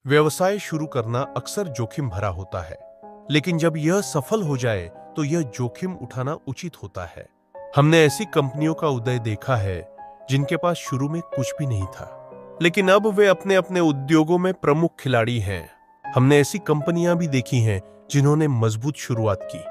व्यवसाय शुरू करना अक्सर जोखिम भरा होता है, लेकिन जब यह सफल हो जाए तो यह जोखिम उठाना उचित होता है। हमने ऐसी कंपनियों का उदय देखा है जिनके पास शुरू में कुछ भी नहीं था, लेकिन अब वे अपने अपने उद्योगों में प्रमुख खिलाड़ी हैं। हमने ऐसी कंपनियां भी देखी हैं जिन्होंने मजबूत शुरुआत की,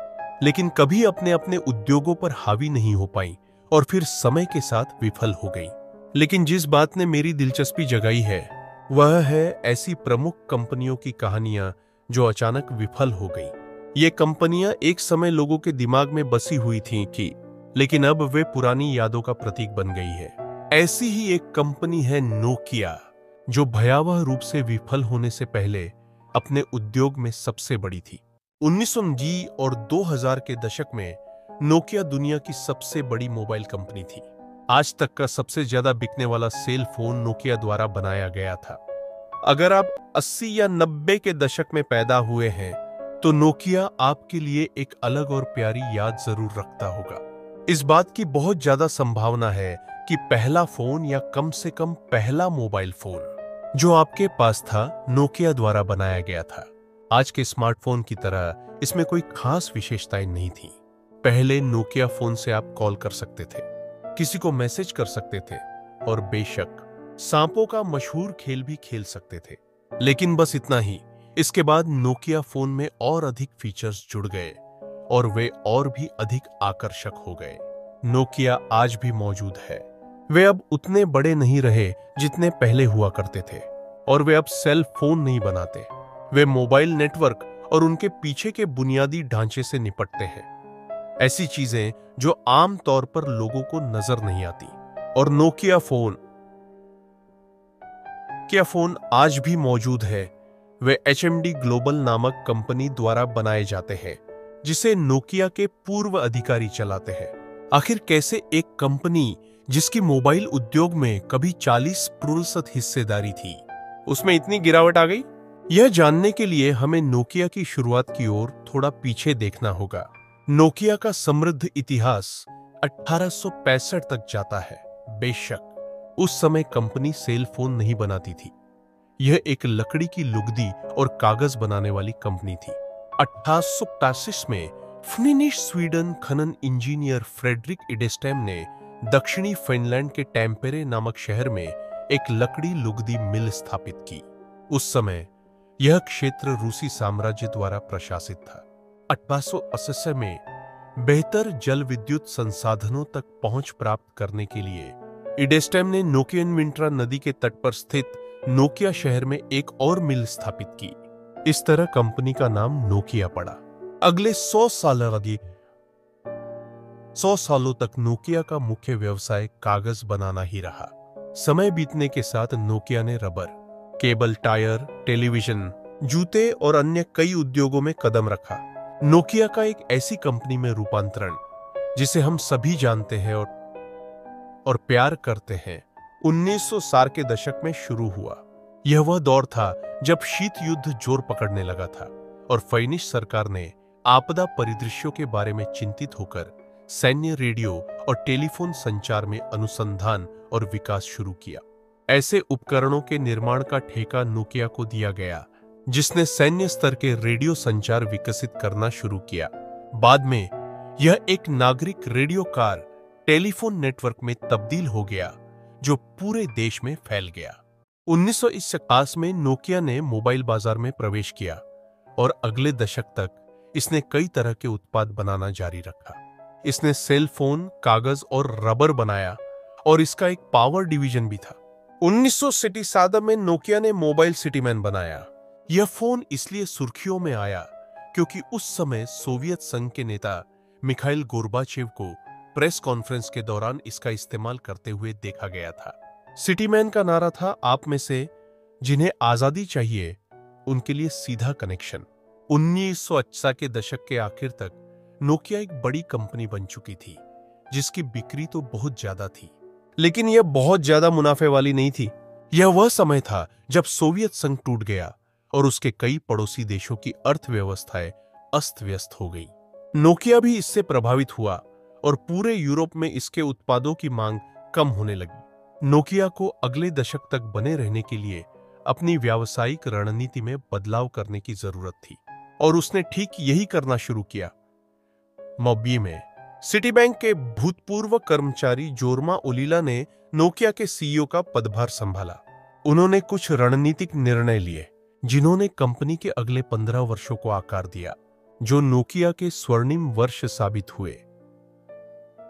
लेकिन कभी अपने अपने उद्योगों पर हावी नहीं हो पाई और फिर समय के साथ विफल हो गई। लेकिन जिस बात ने मेरी दिलचस्पी जगाई है वह है ऐसी प्रमुख कंपनियों की कहानियां जो अचानक विफल हो गई। ये कंपनियां एक समय लोगों के दिमाग में बसी हुई थीं लेकिन अब वे पुरानी यादों का प्रतीक बन गई है। ऐसी ही एक कंपनी है नोकिया, जो भयावह रूप से विफल होने से पहले अपने उद्योग में सबसे बड़ी थी। 1990 और 2000 के दशक में नोकिया दुनिया की सबसे बड़ी मोबाइल कंपनी थी। आज तक का सबसे ज्यादा बिकने वाला सेल फोन नोकिया द्वारा बनाया गया था। अगर आप 80 या 90 के दशक में पैदा हुए हैं तो नोकिया आपके लिए एक अलग और प्यारी याद जरूर रखता होगा। इस बात की बहुत ज्यादा संभावना है कि पहला फोन या कम से कम पहला मोबाइल फोन जो आपके पास था नोकिया द्वारा बनाया गया था। आज के स्मार्टफोन की तरह इसमें कोई खास विशेषताएं नहीं थी। पहले नोकिया फोन से आप कॉल कर सकते थे, किसी को मैसेज कर सकते थे और बेशक सांपों का मशहूर खेल भी खेल सकते थे। लेकिन बस इतना ही। इसके बाद नोकिया फोन में और अधिक फीचर्स जुड़ गए और वे और भी अधिक आकर्षक हो गए। नोकिया आज भी मौजूद है। वे अब उतने बड़े नहीं रहे जितने पहले हुआ करते थे और वे अब सेल फोन नहीं बनाते। वे मोबाइल नेटवर्क और उनके पीछे के बुनियादी ढांचे से निपटते हैं, ऐसी चीजें जो आम तौर पर लोगों को नजर नहीं आती। और नोकिया फोन आज भी मौजूद है। वे HMD ग्लोबल नामक कंपनी द्वारा बनाए जाते हैं, जिसे नोकिया के पूर्व अधिकारी चलाते हैं। आखिर कैसे एक कंपनी जिसकी मोबाइल उद्योग में कभी 40% हिस्सेदारी थी, उसमें इतनी गिरावट आ गई? यह जानने के लिए हमें नोकिया की शुरुआत की ओर थोड़ा पीछे देखना होगा। नोकिया का समृद्ध इतिहास 1865 तक जाता है। बेशक उस समय कंपनी सेल फोन नहीं बनाती थी। यह एक लकड़ी की लुगदी और कागज बनाने वाली कंपनी थी। 1865 में फिनिश स्वीडन खनन इंजीनियर फ्रेडरिक इडेस्टेम ने दक्षिणी फिनलैंड के टैम्पेरे नामक शहर में एक लकड़ी लुगदी मिल स्थापित की। उस समय यह क्षेत्र रूसी साम्राज्य द्वारा प्रशासित था। 1880 में बेहतर जल विद्युत संसाधनों तक पहुंच प्राप्त करने के लिए इडेस्टेम ने नोकियनविंट्रा नदी के तट पर स्थित नोकिया शहर में एक और मिल स्थापित की। इस तरह कंपनी का नाम नोकिया पड़ा। अगले 100 सालों तक नोकिया का मुख्य व्यवसाय कागज बनाना ही रहा। समय बीतने के साथ नोकिया ने रबर, केबल टायर, टेलीविजन, जूते और अन्य कई उद्योगों में कदम रखा। नोकिया का एक ऐसी कंपनी में रूपांतरण जिसे हम सभी जानते हैं और प्यार करते हैं 1960 के दशक में शुरू हुआ। यह वह दौर था जब शीत युद्ध जोर पकड़ने लगा था और फिनिश सरकार ने आपदा परिदृश्यों के बारे में चिंतित होकर सैन्य रेडियो और टेलीफोन संचार में अनुसंधान और विकास शुरू किया। ऐसे उपकरणों के निर्माण का ठेका नोकिया को दिया गया, जिसने सैन्य स्तर के रेडियो संचार विकसित करना शुरू किया। बाद में यह एक नागरिक रेडियो कार टेलीफोन नेटवर्क में तब्दील हो गया, जो पूरे देश में फैल गया। 1951 में नोकिया ने मोबाइल बाजार में प्रवेश किया और अगले दशक तक इसने कई तरह के उत्पाद बनाना जारी रखा। इसने सेल फोन, कागज और रबर बनाया और इसका एक पावर डिवीजन भी था। 1967 में नोकिया ने मोबाइल सिटीमैन बनाया। यह फोन इसलिए सुर्खियों में आया क्योंकि उस समय सोवियत संघ के नेता मिखाइल गोर्बाचेव को प्रेस कॉन्फ्रेंस के दौरान इसका इस्तेमाल करते हुए देखा गया था। सिटीमैन का नारा था, आप में से जिन्हें आजादी चाहिए उनके लिए सीधा कनेक्शन। 1980 के दशक के आखिर तक नोकिया एक बड़ी कंपनी बन चुकी थी, जिसकी बिक्री तो बहुत ज्यादा थी, लेकिन यह बहुत ज्यादा मुनाफे वाली नहीं थी। यह वह समय था जब सोवियत संघ टूट गया और उसके कई पड़ोसी देशों की अर्थव्यवस्थाएं अस्त व्यस्त हो गई। नोकिया भी इससे प्रभावित हुआ और पूरे यूरोप में इसके उत्पादों की मांग कम होने लगी। नोकिया को अगले दशक तक बने रहने के लिए अपनी व्यावसायिक रणनीति में बदलाव करने की जरूरत थी और उसने ठीक यही करना शुरू किया। मॉब्बी में सिटी बैंक के भूतपूर्व कर्मचारी जोरमा ओलीला ने नोकिया के सीईओ का पदभार संभाला। उन्होंने कुछ रणनीतिक निर्णय लिए जिन्होंने कंपनी के अगले 15 वर्षों को आकार दिया, जो नोकिया के स्वर्णिम वर्ष साबित हुए।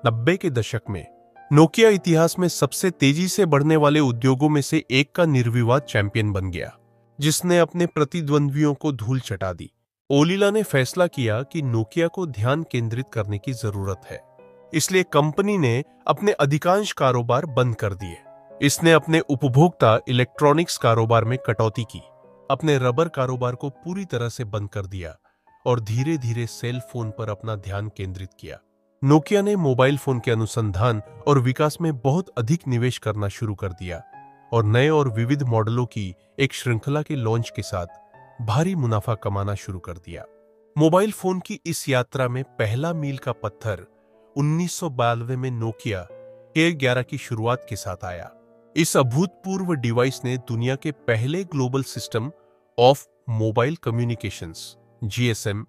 90 के दशक में नोकिया इतिहास में सबसे तेजी से बढ़ने वाले उद्योगों में से एक का निर्विवाद चैंपियन बन गया, जिसने अपने प्रतिद्वंद्वियों को धूल चटा दी। ओलीला ने फैसला किया कि नोकिया को ध्यान केंद्रित करने की जरूरत है, इसलिए कंपनी ने अपने अधिकांश कारोबार बंद कर दिए। इसने अपने उपभोक्ता इलेक्ट्रॉनिक्स कारोबार में कटौती की, अपने रबर कारोबार को पूरी तरह से बंद कर दिया और धीरे धीरे सेल फोन पर अपना ध्यान केंद्रित किया। नोकिया ने मोबाइल फोन के अनुसंधान और विकास में बहुत अधिक निवेश करना शुरू कर दिया और नए और विविध मॉडलों की एक श्रृंखला के लॉन्च के साथ भारी मुनाफा कमाना शुरू कर दिया। मोबाइल फोन की इस यात्रा में पहला मील का पत्थर 1992 में नोकिया K11 की शुरुआत के साथ आया। इस अभूतपूर्व डिवाइस ने दुनिया के पहले global system of mobile communications GSM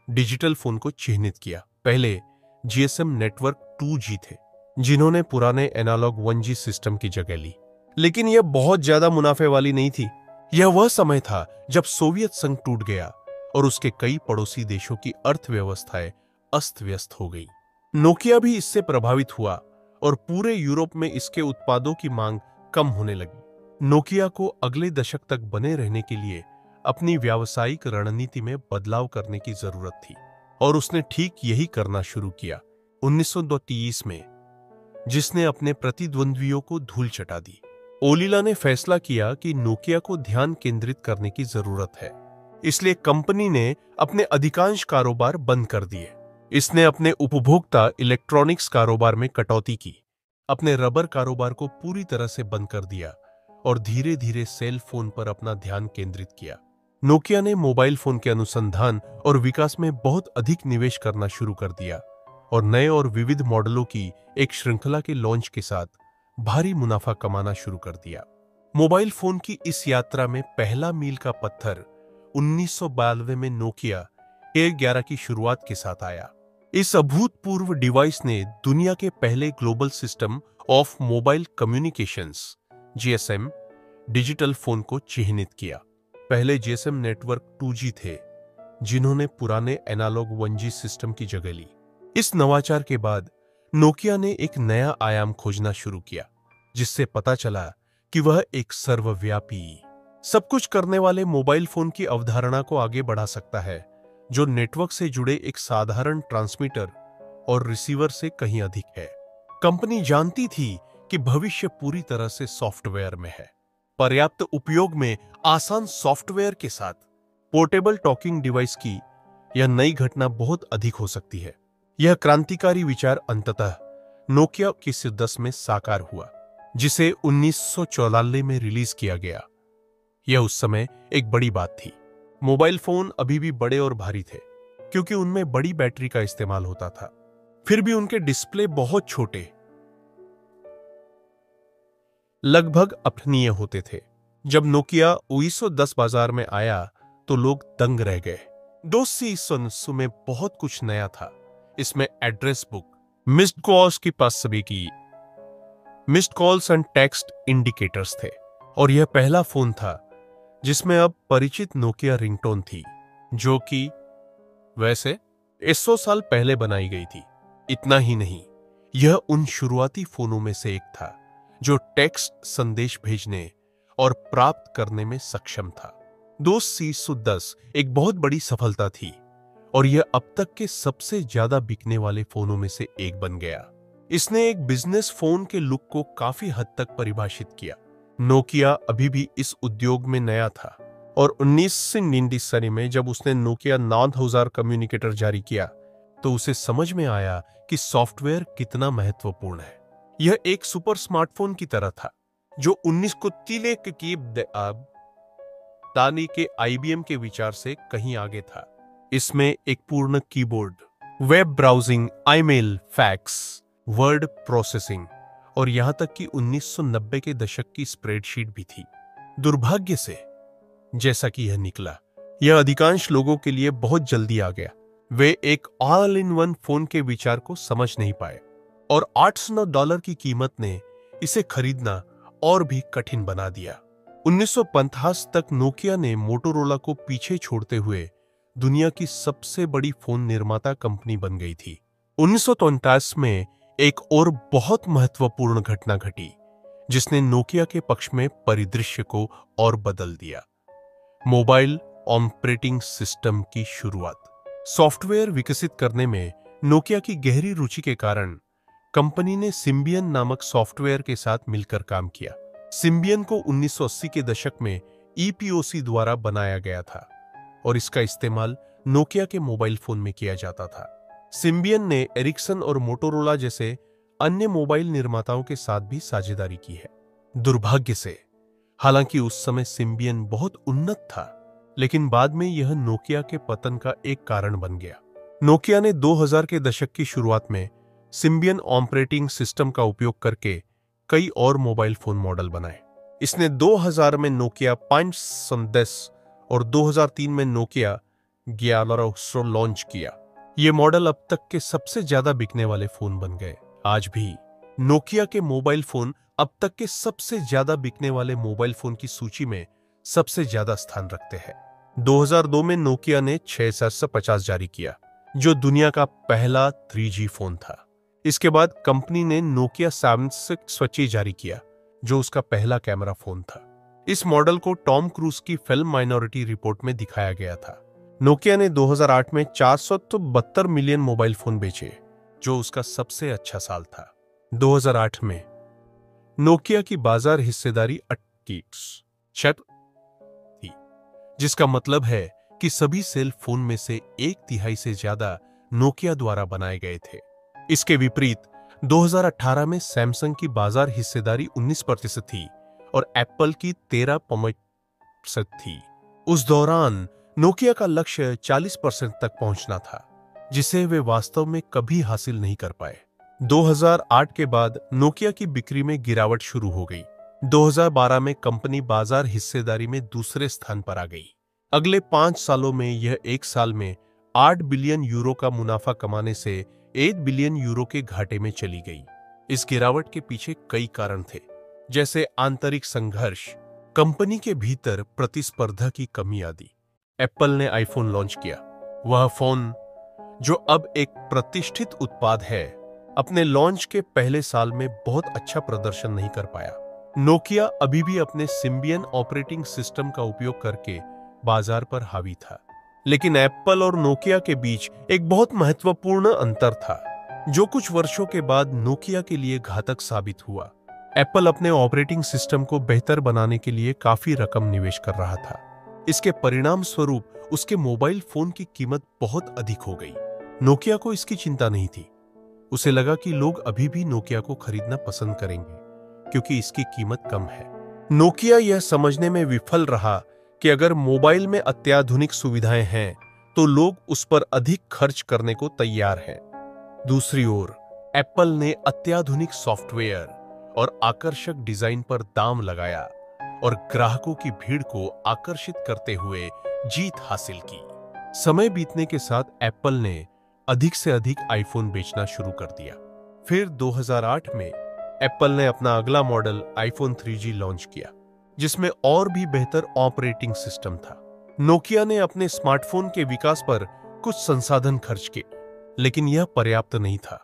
digital phone को चिह्नित किया। पहले GSM नेटवर्क 2G थे, जिन्होंने पुराने एनालॉग 1G सिस्टम की जगह ली, लेकिन यह बहुत ज्यादा मुनाफे वाली नहीं थी। यह वह समय था जब सोवियत संघ टूट गया और उसके कई पड़ोसी देशों की अर्थव्यवस्थाएं अस्त व्यस्त हो गई। नोकिया भी इससे प्रभावित हुआ और पूरे यूरोप में इसके उत्पादों की मांग कम होने लगी। नोकिया को अगले दशक तक बने रहने के लिए अपनी व्यावसायिक रणनीति में बदलाव करने की जरूरत थी और उसने ठीक यही करना शुरू किया। 1930 में, जिसने अपने प्रतिद्वंद्वियों को धूल चटा दी, ओलीला ने फैसला किया कि नोकिया को ध्यान केंद्रित करने की जरूरत है, इसलिए कंपनी ने अपने अधिकांश कारोबार बंद कर दिए। इसने अपने उपभोक्ता इलेक्ट्रॉनिक्स कारोबार में कटौती की, अपने रबर कारोबार को पूरी तरह से बंद कर दिया और धीरे धीरे सेल फोन पर अपना ध्यान केंद्रित किया। नोकिया ने मोबाइल फोन के अनुसंधान और विकास में बहुत अधिक निवेश करना शुरू कर दिया और नए और विविध मॉडलों की एक श्रृंखला के लॉन्च के साथ भारी मुनाफा कमाना शुरू कर दिया। मोबाइल फोन की इस यात्रा में पहला मील का पत्थर 1992 में नोकिया K11 की शुरुआत के साथ आया। इस अभूतपूर्व डिवाइस ने दुनिया के पहले global system of mobile communications GSM digital phone को चिह्नित किया। पहले GSM नेटवर्क 2G थे, जिन्होंने पुराने एनालॉग 1G सिस्टम की जगह ली। इस नवाचार के बाद नोकिया ने एक नया आयाम खोजना शुरू किया, जिससे पता चला कि वह एक सर्वव्यापी, सब कुछ करने वाले मोबाइल फोन की अवधारणा को आगे बढ़ा सकता है, जो नेटवर्क से जुड़े एक साधारण ट्रांसमीटर और रिसीवर से कहीं अधिक है। कंपनी जानती थी कि भविष्य पूरी तरह से सॉफ्टवेयर में है। पर्याप्त उपयोग में आसान सॉफ्टवेयर के साथ पोर्टेबल टॉकिंग डिवाइस की यह नई घटना बहुत अधिक हो सकती है। यह क्रांतिकारी विचार अंततः नोकिया की 10 में साकार हुआ, जिसे 1944 में रिलीज किया गया। यह उस समय एक बड़ी बात थी। मोबाइल फोन अभी भी बड़े और भारी थे, क्योंकि उनमें बड़ी बैटरी का इस्तेमाल होता था। फिर भी उनके डिस्प्ले बहुत छोटे, लगभग अपठनीय होते थे। जब नोकिया 1910 बाजार में आया तो लोग दंग रह गए। 1990 में बहुत कुछ नया था। इसमें एड्रेस बुक, मिस्ड कॉल्स की पास की missed calls and text indicators थे, और यह पहला फोन था जिसमें अब परिचित नोकिया रिंगटोन थी, जो कि वैसे 100 साल पहले बनाई गई थी। इतना ही नहीं, यह उन शुरुआती फोनों में से एक था जो टेक्स्ट संदेश भेजने और प्राप्त करने में सक्षम था। 2310 एक बहुत बड़ी सफलता थी और यह अब तक के सबसे ज्यादा बिकने वाले फोनों में से एक बन गया। इसने एक बिजनेस फोन के लुक को काफी हद तक परिभाषित किया। नोकिया अभी भी इस उद्योग में नया था और 1990 में जब उसने नोकिया 9000 कम्युनिकेटर जारी किया तो उसे समझ में आया कि सॉफ्टवेयर कितना महत्वपूर्ण है। यह एक सुपर स्मार्टफोन की तरह था जो 19 को तिले की दानी के IBM के विचार से कहीं आगे था। इसमें एक पूर्ण keyboard, web browsing, email, fax, word processing और यहां तक कि 1990 के दशक की स्प्रेडशीट भी थी। दुर्भाग्य से जैसा कि यह निकला, यह अधिकांश लोगों के लिए बहुत जल्दी आ गया। वे एक ऑल इन वन फोन के विचार को समझ नहीं पाए और $800 की कीमत ने इसे खरीदना और भी कठिन बना दिया। 1950 तक नोकिया ने मोटोरोला को पीछे छोड़ते हुए दुनिया की सबसे बड़ी फोन निर्माता कंपनी बन गई थी। 1943 में एक और बहुत महत्वपूर्ण घटना घटी जिसने नोकिया के पक्ष में परिदृश्य को और बदल दिया। मोबाइल ऑपरेटिंग सिस्टम की शुरुआत। सॉफ्टवेयर विकसित करने में नोकिया की गहरी रुचि के कारण कंपनी ने सिम्बियन नामक सॉफ्टवेयर के साथ मिलकर काम किया। सिम्बियन को 1980 के दशक में EPOC द्वारा बनाया गया था और इसका इस्तेमाल नोकिया के मोबाइल फोन में किया जाता था। सिम्बियन ने एरिक्सन और मोटोरोला जैसे अन्य मोबाइल निर्माताओं के साथ भी साझेदारी की है। दुर्भाग्य से, हालांकि उस समय सिम्बियन बहुत उन्नत था, लेकिन बाद में यह नोकिया के पतन का एक कारण बन गया। नोकिया ने 2000 के दशक की शुरुआत में सिम्बियन ऑपरेटिंग सिस्टम का उपयोग करके कई और मोबाइल फोन मॉडल बनाए। इसने 2000 में नोकिया 510 और 2003 में नोकिया 1100 लॉन्च किया। ये मॉडल अब तक के सबसे ज्यादा बिकने वाले फोन बन गए। आज भी नोकिया के मोबाइल फोन अब तक के सबसे ज्यादा बिकने वाले मोबाइल फोन की सूची में सबसे ज्यादा स्थान रखते हैं। 2002 में नोकिया ने 6750 जारी किया, जो दुनिया का पहला 3G फोन था। इसके बाद कंपनी ने नोकिया 7620 जारी किया, जो उसका पहला कैमरा फोन था। इस मॉडल को टॉम क्रूज की फिल्म माइनॉरिटी रिपोर्ट में दिखाया गया था। नोकिया ने 2008 में 472 मिलियन मोबाइल फोन बेचे, जो उसका सबसे अच्छा साल था। 2008 में नोकिया की बाजार हिस्सेदारी 28% थी, जिसका मतलब है कि सभी सेल फोन में से 1/3 से ज्यादा नोकिया द्वारा बनाए गए थे। इसके विपरीत 2018 में सैमसंग की बाजार हिस्सेदारी 19% थी और एप्पल की 13% थी। उस दौरान नोकिया का लक्ष्य 40% तक पहुंचना था, जिसे वे वास्तव में कभी हासिल नहीं कर पाए। 2008 के बाद नोकिया की बिक्री में गिरावट शुरू हो गई। 2012 में कंपनी बाजार हिस्सेदारी में दूसरे स्थान पर आ गई। अगले 5 सालों में यह एक साल में 8 बिलियन यूरो का मुनाफा कमाने से 8 बिलियन यूरो के घाटे में चली गई। इस गिरावट के पीछे कई कारण थे, जैसे आंतरिक संघर्ष, कंपनी के भीतर प्रतिस्पर्धा की कमी आदि। एप्पल ने आईफोन लॉन्च किया। वह फोन, जो अब एक प्रतिष्ठित उत्पाद है, अपने लॉन्च के पहले साल में बहुत अच्छा प्रदर्शन नहीं कर पाया। नोकिया अभी भी अपने सिम्बियन ऑपरेटिंग सिस्टम का उपयोग करके बाजार पर हावी था, लेकिन एप्पल और नोकिया के बीच एक बहुत महत्वपूर्ण अंतर था, जो कुछ वर्षों के बाद नोकिया के लिए घातक साबित हुआ। एप्पल अपने ऑपरेटिंग सिस्टम को बेहतर बनाने के लिए काफी रकम निवेश कर रहा था। इसके परिणाम स्वरूप उसके मोबाइल फोन की कीमत बहुत अधिक हो गई। नोकिया को इसकी चिंता नहीं थी। उसे लगा कि लोग अभी भी नोकिया को खरीदना पसंद करेंगे क्योंकि इसकी कीमत कम है। नोकिया यह समझने में विफल रहा कि अगर मोबाइल में अत्याधुनिक सुविधाएं हैं तो लोग उस पर अधिक खर्च करने को तैयार हैं। दूसरी ओर एप्पल ने अत्याधुनिक सॉफ्टवेयर और आकर्षक डिजाइन पर दाम लगाया और ग्राहकों की भीड़ को आकर्षित करते हुए जीत हासिल की। समय बीतने के साथ एप्पल ने अधिक से अधिक आईफोन बेचना शुरू कर दिया। फिर 2008 में एप्पल ने अपना अगला मॉडल आईफोन 3G लॉन्च किया, जिसमें और भी बेहतर ऑपरेटिंग सिस्टम था। नोकिया ने अपने स्मार्टफोन के विकास पर कुछ संसाधन खर्च किए, लेकिन यह पर्याप्त नहीं था।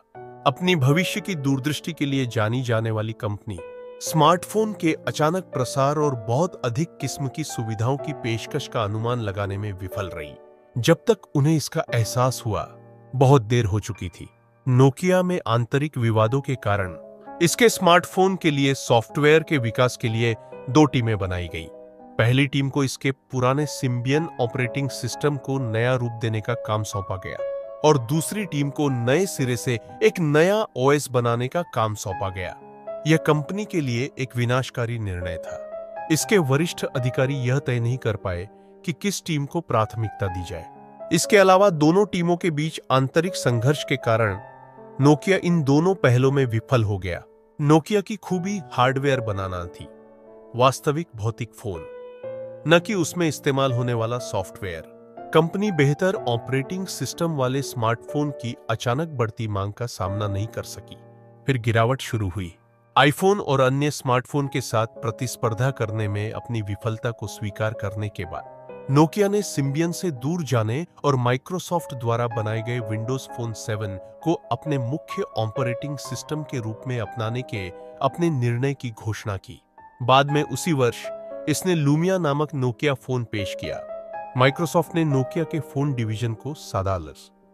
अपनी भविष्य की दूरदृष्टि के लिए जानी जाने वाली कंपनी स्मार्टफोन के अचानक प्रसार और बहुत अधिक किस्म की सुविधाओं की पेशकश का अनुमान लगाने में विफल रही। जब तक उन्हें इसका एहसास हुआ, बहुत देर हो चुकी थी। नोकिया में आंतरिक विवादों के कारण इसके स्मार्टफोन के लिए सॉफ्टवेयर के विकास के लिए 2 टीमें बनाई गई। पहली टीम को इसके पुराने सिम्बियन ऑपरेटिंग सिस्टम को नया रूप देने का काम सौंपा गया और दूसरी टीम को नए सिरे से एक नया OS बनाने का काम सौंपा गया। यह कंपनी के लिए एक विनाशकारी निर्णय था। इसके वरिष्ठ अधिकारी यह तय नहीं कर पाए कि किस टीम को प्राथमिकता दी जाए। इसके अलावा दोनों टीमों के बीच आंतरिक संघर्ष के कारण नोकिया इन दोनों पहलों में विफल हो गया। नोकिया की खूबी हार्डवेयर बनाना थी वास्तविक भौतिक फोन, न कि उसमें इस्तेमाल होने वाला सॉफ्टवेयर। कंपनी बेहतर ऑपरेटिंग सिस्टम वाले स्मार्टफोन की अचानक बढ़ती मांग का सामना नहीं कर सकी। फिर गिरावट शुरू हुई। आईफोन और अन्य स्मार्टफोन के साथ प्रतिस्पर्धा करने में अपनी विफलता को स्वीकार करने के बाद नोकिया ने सिम्बियन से दूर जाने और माइक्रोसॉफ्ट द्वारा बनाए गए विंडोज फोन 7 को अपने मुख्य ऑपरेटिंग सिस्टम के रूप में अपनाने के अपने निर्णय की घोषणा की। बाद में उसी वर्ष इसने लूमिया नामक नोकिया फोन पेश किया। माइक्रोसॉफ्ट ने नोकिया के फोन डिवीजन को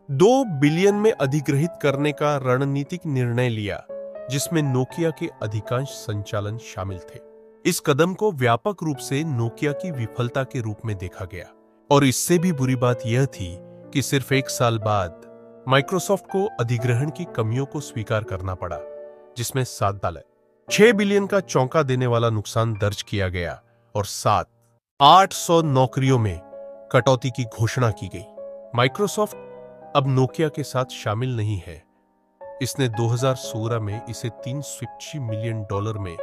$2 बिलियन में अधिग्रहित करने का रणनीतिक निर्णय लिया, जिसमें नोकिया के अधिकांश संचालन शामिल थे। इस कदम को व्यापक रूप से नोकिया की विफलता के रूप में देखा गया, और इससे भी बुरी बात यह थी कि सिर्फ 1 साल बाद माइक्रोसॉफ्ट को अधिग्रहण की कमियों को स्वीकार करना पड़ा, जिसमें $6 बिलियन का चौंका देने वाला नुकसान दर्ज किया गया और 800 नौकरियों में कटौती की घोषणा की गई। माइक्रोसॉफ्ट अब नोकिया के साथ शामिल नहीं है। इसने 2016 में इसे $350 मिलियन में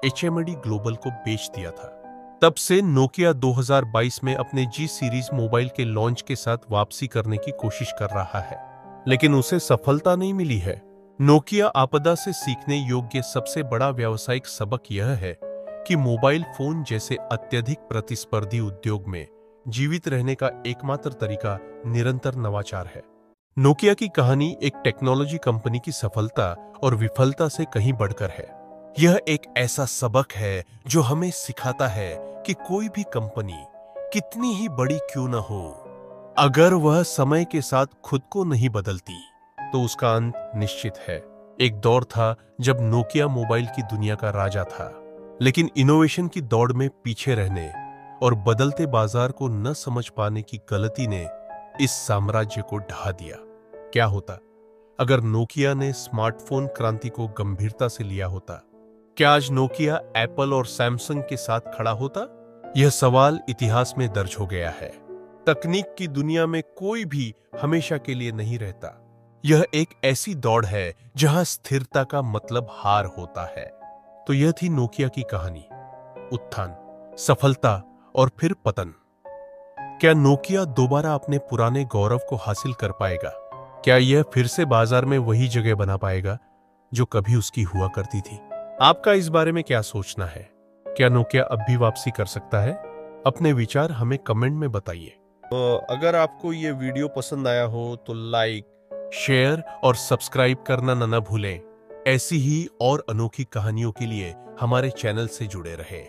HMD ग्लोबल को बेच दिया था। तब से नोकिया 2022 में अपने G सीरीज मोबाइल के लॉन्च के साथ वापसी करने की कोशिश कर रहा है, लेकिन उसे सफलता नहीं मिली है। नोकिया आपदा से सीखने योग्य सबसे बड़ा व्यावसायिक सबक यह है कि मोबाइल फोन जैसे अत्यधिक प्रतिस्पर्धी उद्योग में जीवित रहने का एकमात्र तरीका निरंतर नवाचार है। नोकिया की कहानी एक टेक्नोलॉजी कंपनी की सफलता और विफलता से कहीं बढ़कर है। यह एक ऐसा सबक है जो हमें सिखाता है कि कोई भी कंपनी कितनी ही बड़ी क्यों न हो, अगर वह समय के साथ खुद को नहीं बदलती तो उसका अंत निश्चित है। एक दौर था जब नोकिया मोबाइल की दुनिया का राजा था, लेकिन इनोवेशन की दौड़ में पीछे रहने और बदलते बाजार को न समझ पाने की गलती ने इस साम्राज्य को ढा दिया। क्या होता अगर नोकिया ने स्मार्टफोन क्रांति को गंभीरता से लिया होता? क्या आज नोकिया एप्पल और सैमसंग के साथ खड़ा होता? यह सवाल इतिहास में दर्ज हो गया है। तकनीक की दुनिया में कोई भी हमेशा के लिए नहीं रहता। यह एक ऐसी दौड़ है जहां स्थिरता का मतलब हार होता है। तो यह थी नोकिया की कहानी, उत्थान, सफलता और फिर पतन। क्या नोकिया दोबारा अपने पुराने गौरव को हासिल कर पाएगा? क्या यह फिर से बाजार में वही जगह बना पाएगा जो कभी उसकी हुआ करती थी? आपका इस बारे में क्या सोचना है? क्या नोकिया अब भी वापसी कर सकता है? अपने विचार हमें कमेंट में बताइए। अगर आपको ये वीडियो पसंद आया हो तो लाइक, शेयर और सब्सक्राइब करना न भूलें। ऐसी ही और अनोखी कहानियों के लिए हमारे चैनल से जुड़े रहें।